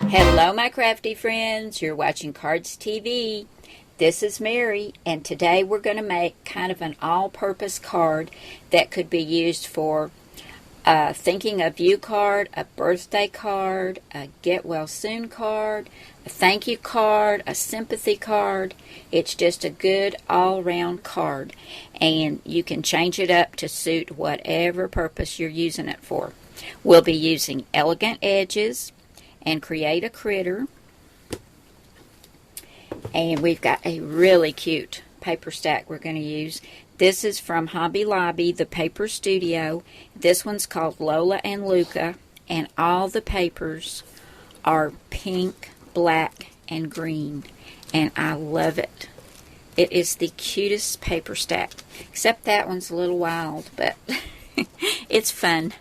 Hello my crafty friends, you're watching Cardz TV. This is Mary, and today we're going to make kind of an all-purpose card that could be used for a thinking of you card, a birthday card, a get well soon card, a thank you card, a sympathy card. It's just a good all-round card, and you can change it up to suit whatever purpose you're using it for. We'll be using elegant edges and create a critter, and we've got a really cute paper stack we're going to use. This is from Hobby Lobby, the paper studio. This one's called Lola and Luca, and all the papers are pink, black, and green, and I love it. It is the cutest paper stack, except that one's a little wild, but it's fun.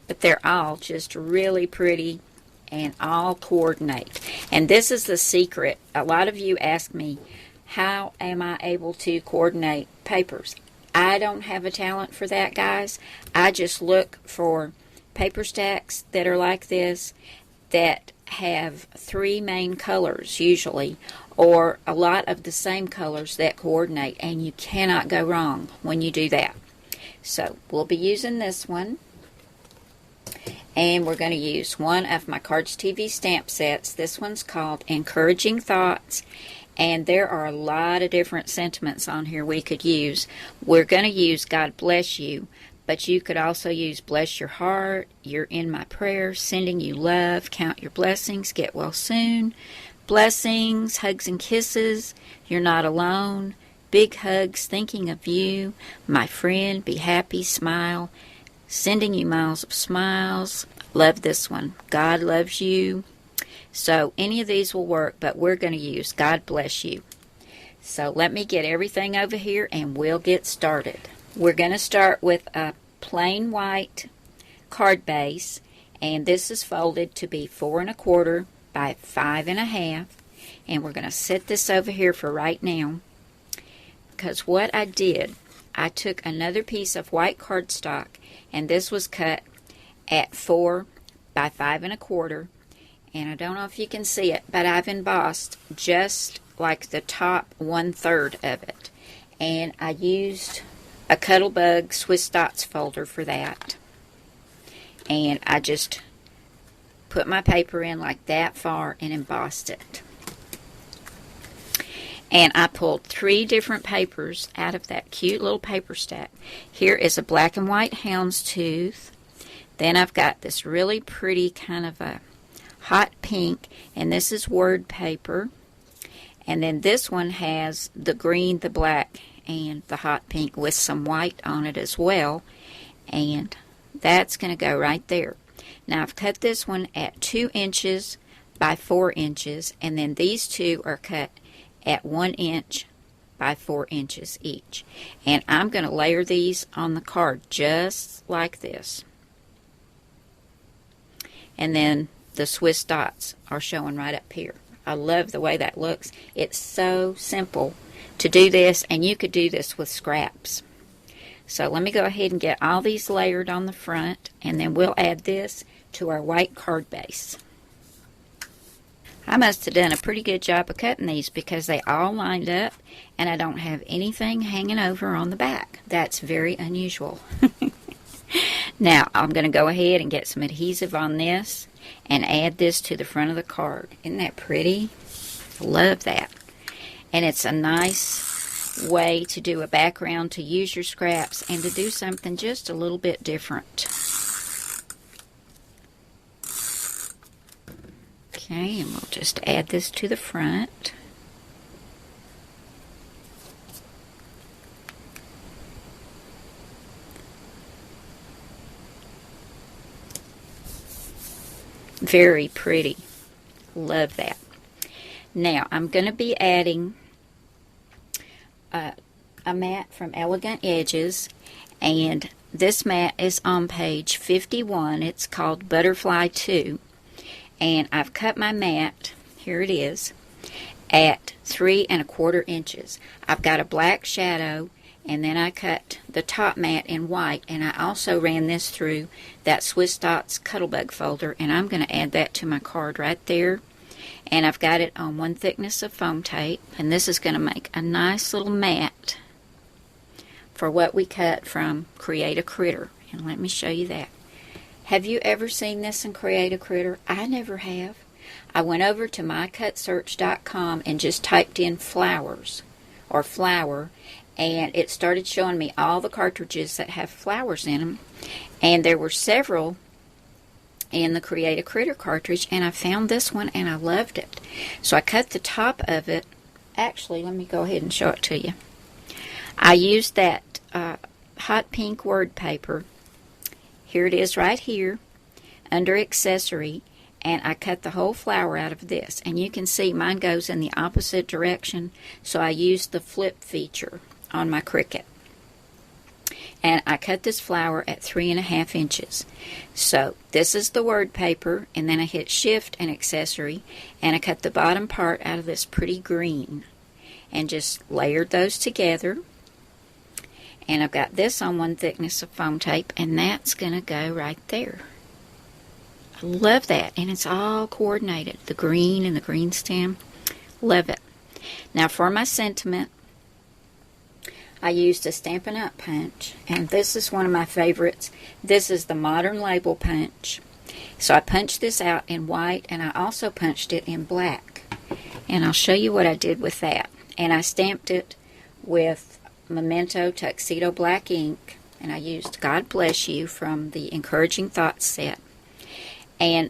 But they're all just really pretty and all coordinate. And this is the secret. A lot of you ask me, how am I able to coordinate papers? I don't have a talent for that, guys. I just look for paper stacks that are like this, that have three main colors usually, or a lot of the same colors that coordinate, and you cannot go wrong when you do that. So we'll be using this one. And we're going to use one of my Cardz TV stamp sets. This one's called Encouraging Thoughts. And there are a lot of different sentiments on here we could use. We're going to use God bless you, but you could also use bless your heart, you're in my prayers, sending you love, count your blessings, get well soon, blessings, hugs and kisses, you're not alone, big hugs, thinking of you, my friend, be happy, smile, sending you miles of smiles. Love this one. God loves you. So any of these will work, but we're going to use God bless you. So let me get everything over here and we'll get started. We're going to start with a plain white card base, and this is folded to be 4 1/4 by 5 1/2, and we're going to set this over here for right now, because what I did, I took another piece of white cardstock, and this was cut at 4 by 5 1/4, and I don't know if you can see it, but I've embossed just like the top 1/3 of it, and I used a Cuttlebug Swiss Dots folder for that, and I just put my paper in like that far and embossed it. And I pulled 3 different papers out of that cute little paper stack. Here is a black and white houndstooth. Then I've got this really pretty kind of a hot pink, and this is word paper. And then this one has the green, the black, and the hot pink with some white on it as well. And that's going to go right there. Now I've cut this one at 2 inches by 4 inches, and then these two are cut at 1 inch by 4 inches each. And I'm going to layer these on the card just like this. And then the Swiss dots are showing right up here. I love the way that looks. It's so simple to do this, and you could do this with scraps. So let me go ahead and get all these layered on the front, and then we'll add this to our white card base. I must have done a pretty good job of cutting these, because they all lined up and I don't have anything hanging over on the back. That's very unusual. Now I'm going to go ahead and get some adhesive on this and add this to the front of the card. Isn't that pretty? Love that. And it's a nice way to do a background, to use your scraps, and to do something just a little bit different. Okay, and we'll just add this to the front. Very pretty. Love that. Now, I'm going to be adding a mat from Elegant Edges, and this mat is on page 51. It's called Butterfly 2. And I've cut my mat, here it is, at 3 1/4 inches. I've got a black shadow, and then I cut the top mat in white, and I also ran this through that Swiss Dots Cuttlebug folder, and I'm going to add that to my card right there. And I've got it on 1 thickness of foam tape, and this is going to make a nice little mat for what we cut from Create a Critter. And let me show you that. Have you ever seen this in Create a Critter? I never have. I went over to mycutsearch.com and just typed in flowers or flower, and it started showing me all the cartridges that have flowers in them, and there were several in the Create a Critter cartridge, and I found this one and I loved it. So I cut the top of it. Actually, let me go ahead and show it to you. I used that hot pink word paper. Here it is right here under accessory, and I cut the whole flower out of this, and you can see mine goes in the opposite direction, so I used the flip feature on my Cricut. And I cut this flower at 3.5 inches. So this is the word paper, and then I hit shift and accessory, and I cut the bottom part out of this pretty green and just layered those together. And I've got this on 1 thickness of foam tape, and that's going to go right there. I love that, and it's all coordinated, the green and the green stem. Love it. Now for my sentiment, I used a Stampin' Up! Punch, and this is one of my favorites. This is the Modern Label Punch. So I punched this out in white, and I also punched it in black. And I'll show you what I did with that. And I stamped it with Memento Tuxedo Black ink, and I used God Bless You from the Encouraging Thoughts set. And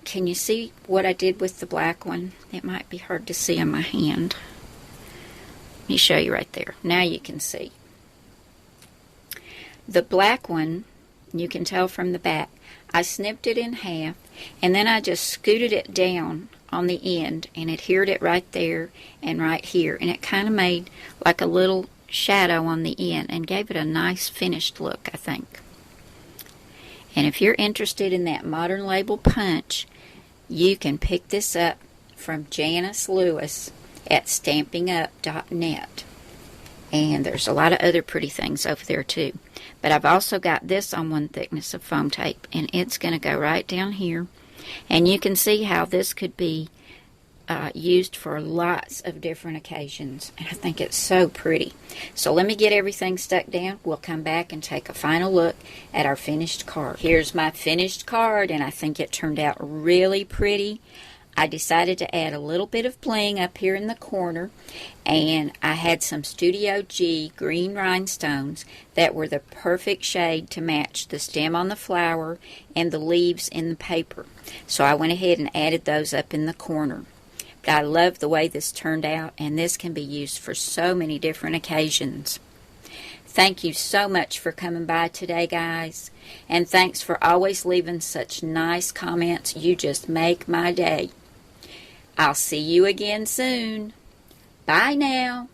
can you see what I did with the black one? It might be hard to see on my hand. Let me show you right there. Now you can see. The black one, you can tell from the back, I snipped it in half, and then I just scooted it down on the end and adhered it right there and right here, and it kind of made like a little shadow on the end and gave it a nice finished look, I think. And if you're interested in that Modern Label Punch, you can pick this up from Janice Lewis at stampingup.net. And there's a lot of other pretty things over there too. But I've also got this on 1 thickness of foam tape, and it's going to go right down here. And you can see how this could be used for lots of different occasions. And I think it's so pretty. So let me get everything stuck down. We'll come back and take a final look at our finished card. Here's my finished card, and I think it turned out really pretty. I decided to add a little bit of bling up here in the corner, and I had some Studio G green rhinestones that were the perfect shade to match the stem on the flower and the leaves in the paper. So I went ahead and added those up in the corner. But I love the way this turned out, and this can be used for so many different occasions. Thank you so much for coming by today, guys. And thanks for always leaving such nice comments. You just make my day. I'll see you again soon. Bye now.